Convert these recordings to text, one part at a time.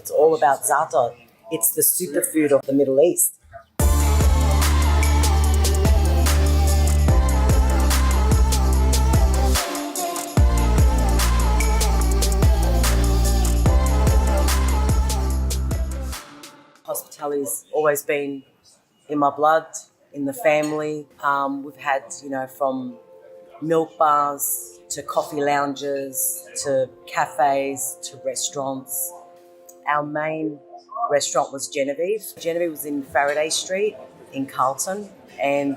It's all about za'atar. It's the superfood of the Middle East. Hospitality's always been in my blood, in the family. We've had, from milk bars to coffee lounges to cafes to restaurants. Our main restaurant was Genevieve. Genevieve was in Faraday Street in Carlton, and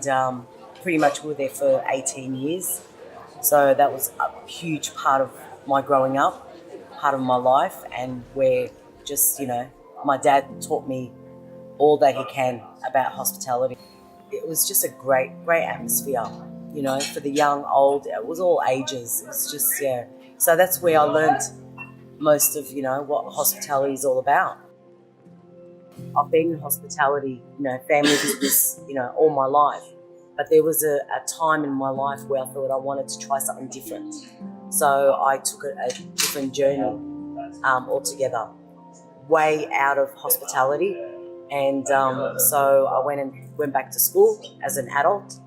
pretty much we were there for 18 years. So that was a huge part of my growing up, part of my life, and where just, my dad taught me all that he can about hospitality. It was just a great atmosphere, for the young, old, it was all ages. It was just, So that's where I learnt most of, what hospitality is all about. I've been in hospitality, family business, all my life. But there was a time in my life where I thought I wanted to try something different. So I took a different journey altogether, way out of hospitality. And so I went back to school as an adult,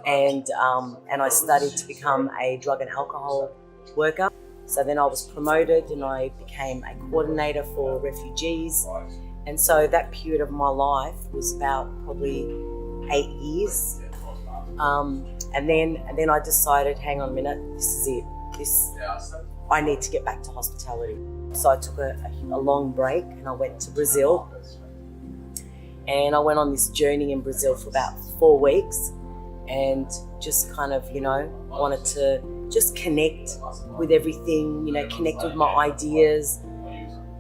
and I studied to become a drug and alcohol worker. So then I was promoted and I became a coordinator for refugees. And so that period of my life was about probably 8 years. And then I decided, hang on a minute, this is it. I need to get back to hospitality. So I took a long break and I went to Brazil. And I went on this journey in Brazil for about 4 weeks and just kind of, wanted to just connect with everything, connect with my ideas,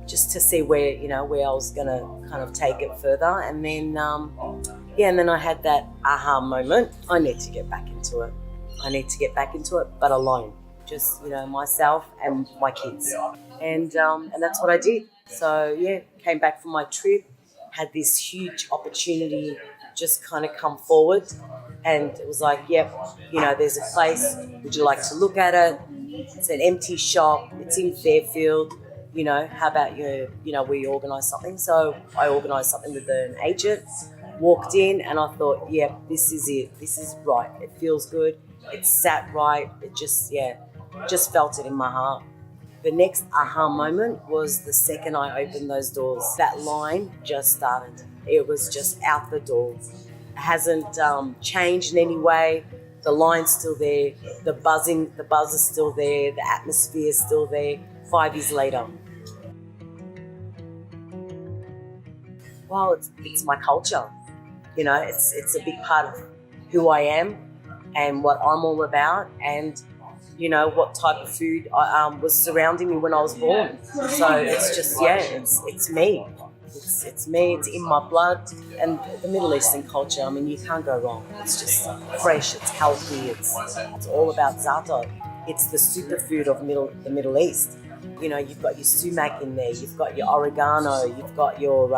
just to see where I was going to kind of take it further. And then, and then I had that aha moment. I need to get back into it. But alone, just, myself and my kids. And that's what I did. So, came back from my trip, had this huge opportunity just kind of come forward, and it was like, there's a place, would you like to look at it? It's an empty shop, it's in Fairfield, how about we organise something? So I organised something with an agent, walked in, and I thought, this is it, this is right, it feels good, it sat right, it just felt it in my heart. The next aha moment was the second I opened those doors. That line just started. It was just out the door. It hasn't changed in any way. The line's still there. The buzz is still there. The atmosphere is still there 5 years later. Well, it's my culture. It's a big part of who I am and what I'm all about, and what type of food was surrounding me when I was born. So it's just, it's me. It's me, it's in my blood. And the Middle Eastern culture, you can't go wrong. It's just fresh, it's healthy, it's all about za'atar. It's the superfood of the Middle East. You've got your sumac in there, you've got your oregano, you've got your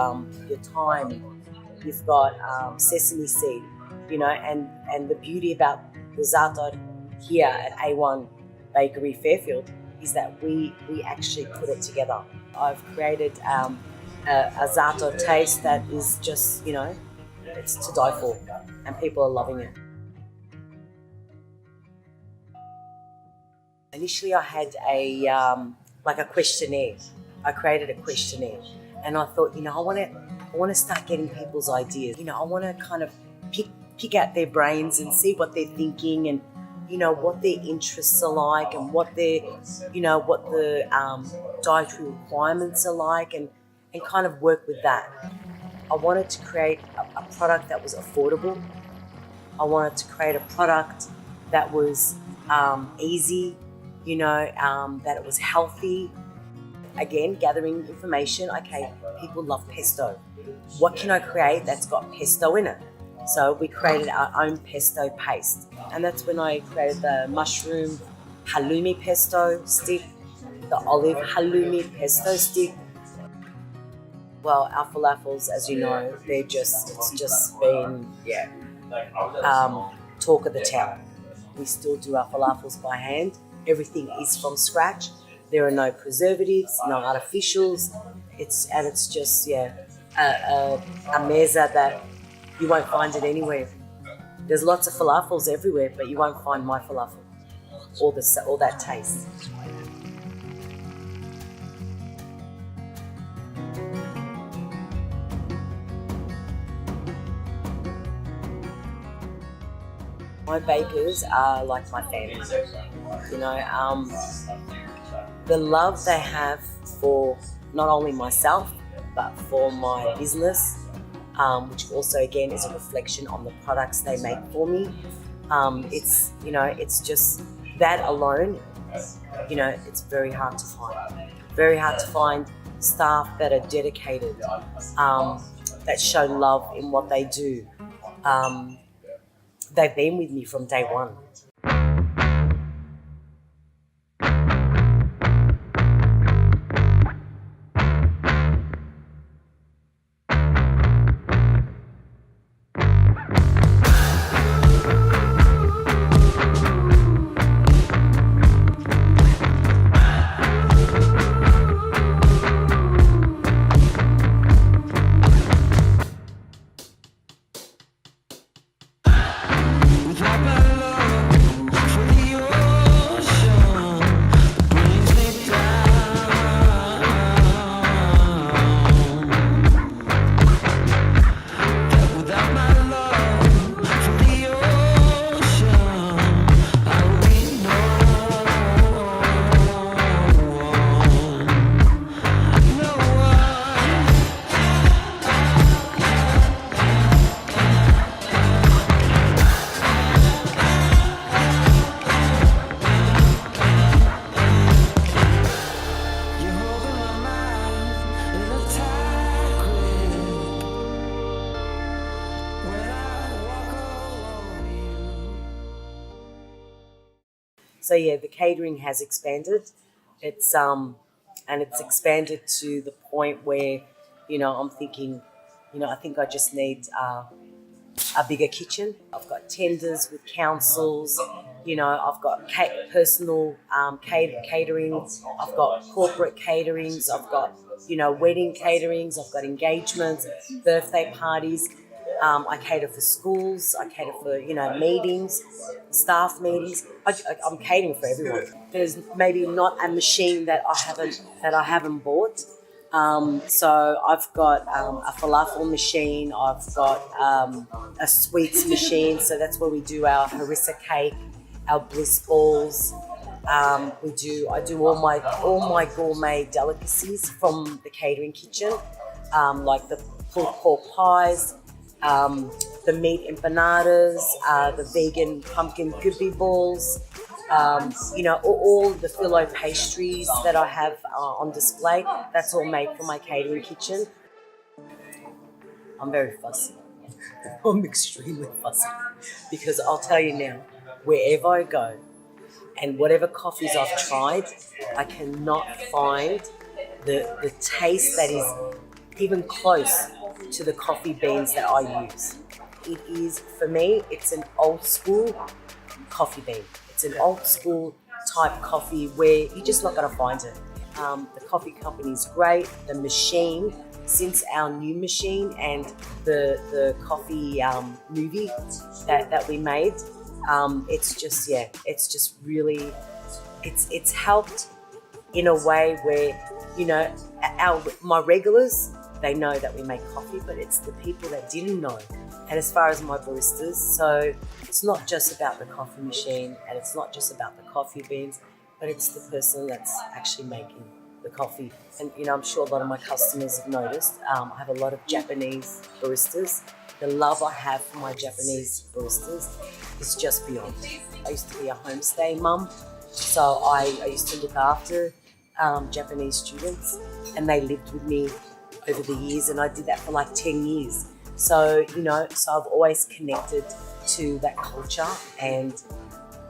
thyme, you've got sesame seed, and the beauty about the za'atar here at A1 Bakery Fairfield is that we actually put it together. I've created a za'atar taste that is just, it's to die for, and people are loving it. Initially I had a questionnaire. I created a questionnaire, and I thought, I want to start getting people's ideas. I want to kind of pick out their brains and see what they're thinking, and what their interests are like, and what their, what the dietary requirements are like, and kind of work with that. I wanted to create a product that was affordable. I wanted to create a product that was easy, that it was healthy. Again, gathering information. Okay, people love pesto. What can I create that's got pesto in it? So we created our own pesto paste. And that's when I created the mushroom halloumi pesto stick, the olive halloumi pesto stick. Well, our falafels, as you know, it's just been, talk of the town. We still do our falafels by hand. Everything is from scratch. There are no preservatives, no artificials. It's just a meza that you won't find it anywhere. There's lots of falafels everywhere, but you won't find my falafel or that taste. My bakers are like my family. You know, the love they have for not only myself but for my business, which also again is a reflection on the products they make for me. It's just that alone. It's very hard to find. Very hard to find staff that are dedicated, that show love in what they do. They've been with me from day one. So yeah, the catering has expanded. It's expanded to the point where, I'm thinking, I think I just need a bigger kitchen. I've got tenders with councils. I've got personal caterings. I've got corporate caterings. I've got wedding caterings. I've got engagements, birthday parties. I cater for schools. I cater for meetings, staff meetings. I'm catering for everyone. There's maybe not a machine that I haven't bought. So I've got a falafel machine. I've got a sweets machine. So that's where we do our harissa cake, our bliss balls. I do all my gourmet delicacies from the catering kitchen, like the pulled pork pies, the meat empanadas, the vegan pumpkin goopy balls. All the filo pastries that I have on display, that's all made from my catering kitchen. I'm very fussy. I'm extremely fussy because I'll tell you now, wherever I go and whatever coffees I've tried, I cannot find the taste that is even close to the coffee beans that I use. It is, for me, it's an old school coffee bean. It's an old school type coffee where you're just not going to find it. The coffee company is great. The machine, since our new machine and the coffee movie that we made, it's just really, it's helped in a way where, my regulars, they know that we make coffee, but it's the people that didn't know. And as far as my baristas, so it's not just about the coffee machine and it's not just about the coffee beans, but it's the person that's actually making the coffee. And, I'm sure a lot of my customers have noticed, I have a lot of Japanese baristas. The love I have for my Japanese baristas is just beyond. I used to be a homestay mum, so I used to look after Japanese students, and they lived with me over the years, and I did that for like 10 years. So, so I've always connected to that culture and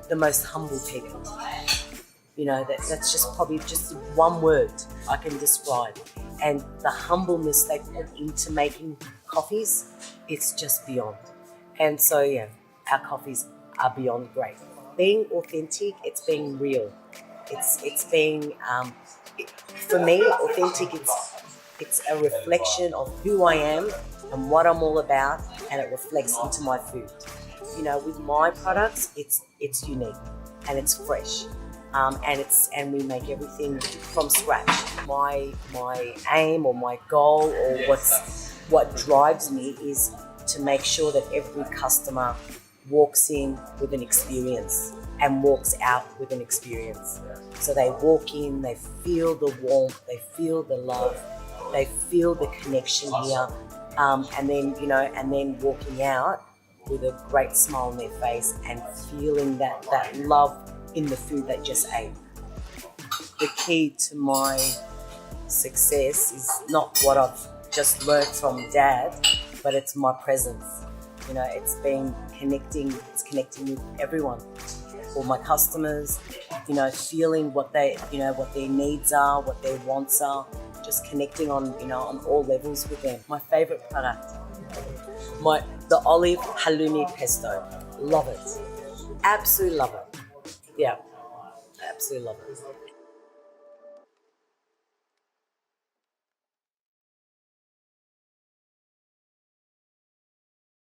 the most humble people. That's just probably just one word I can describe. And the humbleness they put into making coffees, it's just beyond. And so, yeah, our coffees are beyond great. Being authentic, it's being real. It's being, for me, authentic, It's a reflection of who I am and what I'm all about, and it reflects into my food. You know, with my products, it's unique and it's fresh, and we make everything from scratch. My aim or my goal or what drives me is to make sure that every customer walks in with an experience and walks out with an experience. So they walk in, they feel the warmth, they feel the love, they feel the connection here, and then walking out with a great smile on their face and feeling that love in the food they just ate. The key to my success is not what I've just learned from Dad, but it's my presence. You know, it's connecting with everyone, all my customers, you know, feeling what their needs are, what their wants are, just connecting on all levels with them. My favorite product, the olive halloumi pesto. Love it. Absolutely love it. Yeah, absolutely love it.